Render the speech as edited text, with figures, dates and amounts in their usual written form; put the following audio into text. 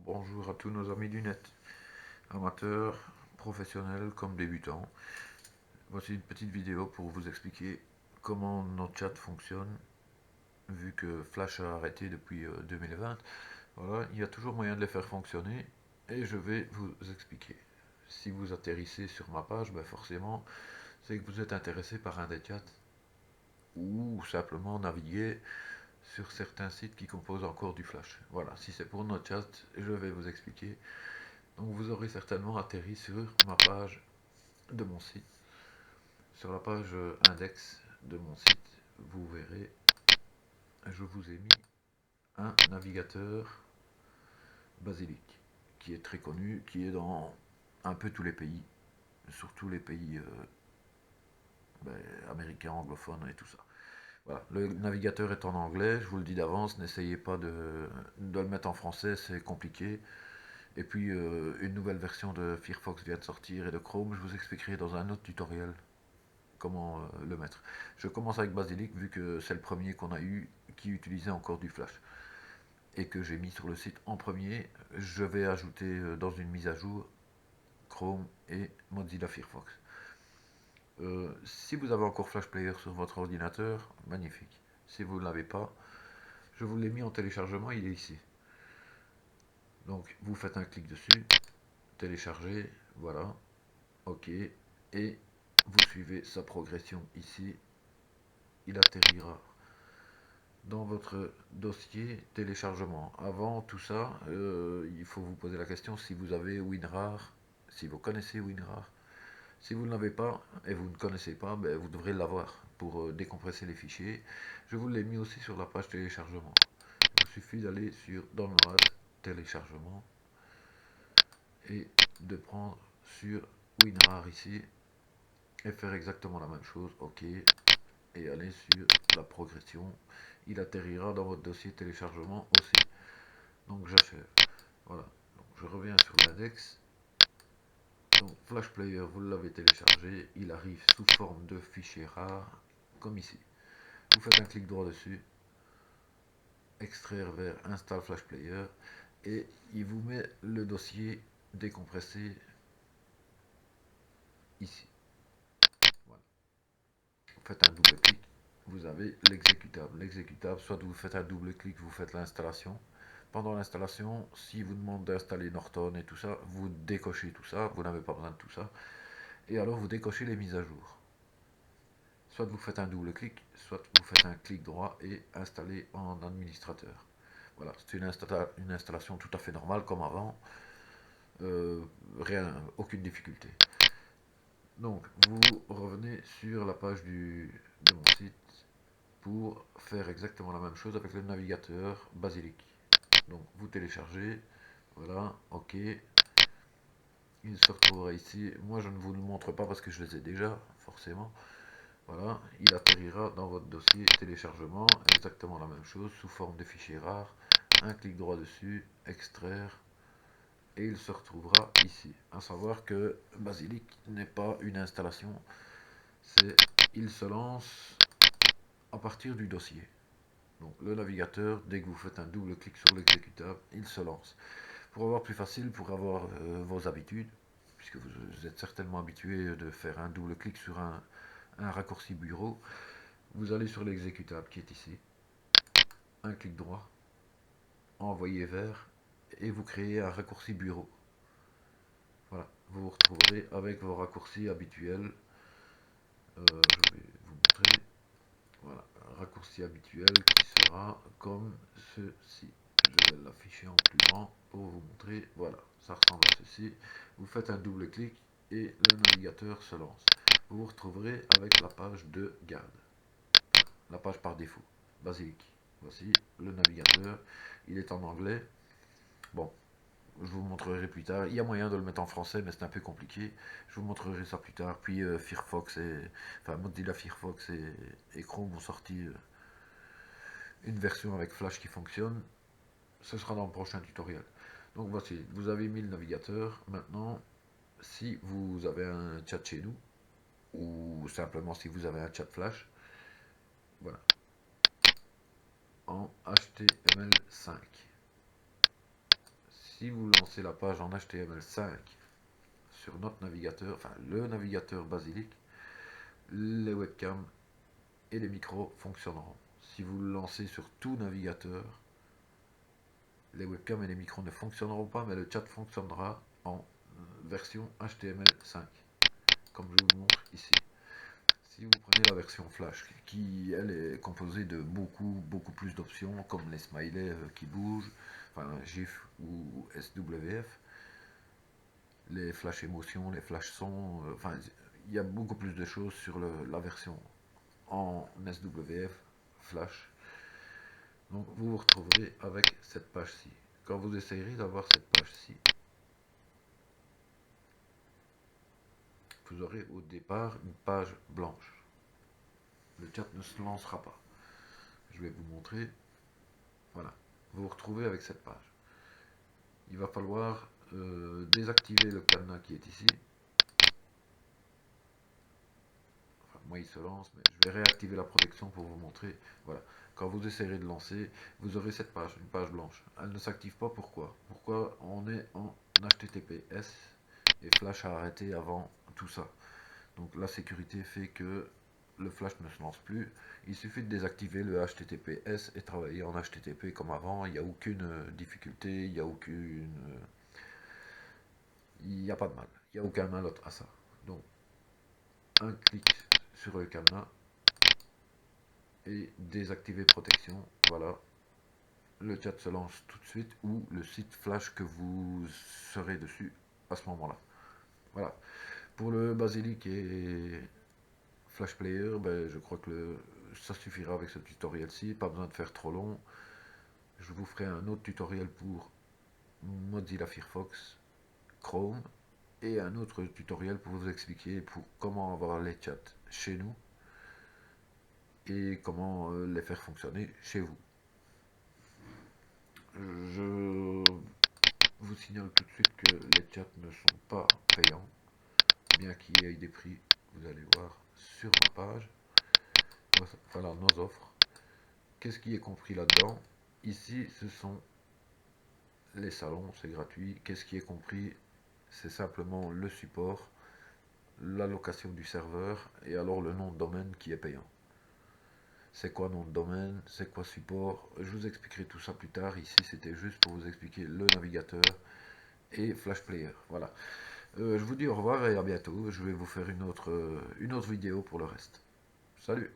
Bonjour à tous nos amis du net, amateurs, professionnels comme débutants. Voici une petite vidéo pour vous expliquer comment notre chat fonctionne, vu que Flash a arrêté depuis 2020. Voilà, il y a toujours moyen de les faire fonctionner et je vais vous expliquer. Si vous atterrissez sur ma page, ben forcément, c'est que vous êtes intéressé par un des chats ou simplement naviguer sur certains sites qui composent encore du Flash. Voilà, si c'est pour notre chat, je vais vous expliquer. Donc vous aurez certainement atterri sur ma page de mon site. Sur la page index de mon site, vous verrez, je vous ai mis un navigateur Basilic, qui est très connu, qui est dans un peu tous les pays, surtout les pays ben, américains, anglophones et tout ça. Voilà. Le navigateur est en anglais, je vous le dis d'avance, n'essayez pas de le mettre en français, c'est compliqué. Et puis une nouvelle version de Firefox vient de sortir et de Chrome, je vous expliquerai dans un autre tutoriel comment le mettre. Je commence avec Basilic vu que c'est le premier qu'on a eu qui utilisait encore du Flash et que j'ai mis sur le site en premier. Je vais ajouter dans une mise à jour Chrome et Mozilla Firefox. Si vous avez encore Flash Player sur votre ordinateur, magnifique. Si vous ne l'avez pas, je vous l'ai mis en téléchargement, il est ici. Donc vous faites un clic dessus, télécharger, voilà, ok, et vous suivez sa progression ici, il atterrira dans votre dossier téléchargement. Avant tout ça, il faut vous poser la question si vous avez WinRAR, si vous connaissez WinRAR. Si vous ne l'avez pas et vous ne connaissez pas, ben, vous devrez l'avoir pour décompresser les fichiers. Je vous l'ai mis aussi sur la page téléchargement. Il vous suffit d'aller sur Download, téléchargement et de prendre sur WinRAR ici et faire exactement la même chose. OK. Et aller sur la progression. Il atterrira dans votre dossier téléchargement aussi. Donc j'achève. Voilà. Donc, je reviens sur l'index. Donc Flash Player, vous l'avez téléchargé. Il arrive sous forme de fichier rare, comme ici. Vous faites un clic droit dessus. Extraire vers Install Flash Player. Et il vous met le dossier décompressé ici. Voilà. Vous faites un double clic. Vous avez l'exécutable. L'exécutable, soit vous faites un double clic, vous faites l'installation. Pendant l'installation, si vous demande d'installer Norton et tout ça, vous décochez tout ça, vous n'avez pas besoin de tout ça. Et alors vous décochez les mises à jour. Soit vous faites un double clic, soit vous faites un clic droit et installer en administrateur. Voilà, c'est une installation tout à fait normale comme avant. Rien, aucune difficulté. Donc vous revenez sur la page de mon site pour faire exactement la même chose avec le navigateur Basilic. Donc vous téléchargez, voilà, ok. Il se retrouvera ici. Moi je ne vous le montre pas parce que je les ai déjà, forcément. Voilà, il atterrira dans votre dossier téléchargement, exactement la même chose, sous forme de fichier rare. Un clic droit dessus, extraire, et il se retrouvera ici. À savoir que Basilic n'est pas une installation, il se lance à partir du dossier. Donc le navigateur, dès que vous faites un double clic sur l'exécutable, il se lance. Pour avoir plus facile, pour avoir vos habitudes, puisque vous êtes certainement habitué de faire un double clic sur un raccourci bureau, vous allez sur l'exécutable qui est ici, un clic droit, envoyer vers, et vous créez un raccourci bureau. Voilà, vous vous retrouverez avec vos raccourcis habituels. Je vais vous montrer. Voilà, un raccourci habituel qui sera comme ceci. Je vais l'afficher en plus grand pour vous montrer. Voilà, ça ressemble à ceci. Vous faites un double clic et le navigateur se lance. Vous vous retrouverez avec la page de garde. La page par défaut. Basilic. Voici le navigateur. Il est en anglais. Bon, je vous montrerai plus tard. Il y a moyen de le mettre en français, mais c'est un peu compliqué. Je vous montrerai ça plus tard. Puis Firefox enfin Mozilla Firefox et Chrome ont sorti une version avec Flash qui fonctionne. Ce sera dans le prochain tutoriel. Donc voici, vous avez mis le navigateur. Maintenant, si vous avez un chat chez nous, ou simplement si vous avez un chat Flash, voilà, en HTML5. Si vous lancez la page en HTML5 sur notre navigateur, enfin le navigateur Basilic, les webcams et les micros fonctionneront. Si vous le lancez sur tout navigateur, les webcams et les micros ne fonctionneront pas, mais le chat fonctionnera en version HTML5, comme je vous montre ici. Si vous prenez la version Flash, qui elle est composée de beaucoup plus d'options, comme les smileys qui bougent, enfin GIF ou SWF, les flash émotions, les flash sons, enfin il y a beaucoup plus de choses sur la version en SWF Flash. Donc vous vous retrouverez avec cette page-ci. Quand vous essayerez d'avoir cette page-ci, vous aurez au départ une page blanche. Le chat ne se lancera pas. Je vais vous montrer. Voilà. Vous vous retrouvez avec cette page. Il va falloir désactiver le cadenas qui est ici. Enfin, moi, il se lance, mais je vais réactiver la protection pour vous montrer. Voilà. Quand vous essayerez de lancer, vous aurez cette page, une page blanche. Elle ne s'active pas. Pourquoi? Pourquoi on est en HTTPS et Flash a arrêté avant tout ça. Donc la sécurité fait que le flash ne se lance plus. Il suffit de désactiver le HTTPS et travailler en HTTP comme avant. Il n'y a aucune difficulté, il n'y a aucune... il n'y a pas de mal. Il n'y a aucun mal à ça. Donc, un clic sur le cadenas et désactiver protection. Voilà. Le chat se lance tout de suite ou le site flash que vous serez dessus à ce moment-là. Voilà. Pour le Basilic et Flash Player, ben, je crois que ça suffira avec ce tutoriel-ci, pas besoin de faire trop long. Je vous ferai un autre tutoriel pour Mozilla Firefox, Chrome, et un autre tutoriel pour vous expliquer pour comment avoir les chats chez nous et comment les faire fonctionner chez vous. Je vous signale tout de suite que les chats ne sont pas payants, bien qu'il y ait des prix, vous allez voir sur ma page. Voilà nos offres. Qu'est-ce qui est compris là-dedans? Ici, ce sont les salons, c'est gratuit. Qu'est-ce qui est compris? C'est simplement le support, l'allocation du serveur et alors le nom de domaine qui est payant. C'est quoi nom de domaine? C'est quoi support? Je vous expliquerai tout ça plus tard. Ici, c'était juste pour vous expliquer le navigateur et Flash Player. Voilà. Je vous dis au revoir et à bientôt. Je vais vous faire une autre vidéo pour le reste. Salut!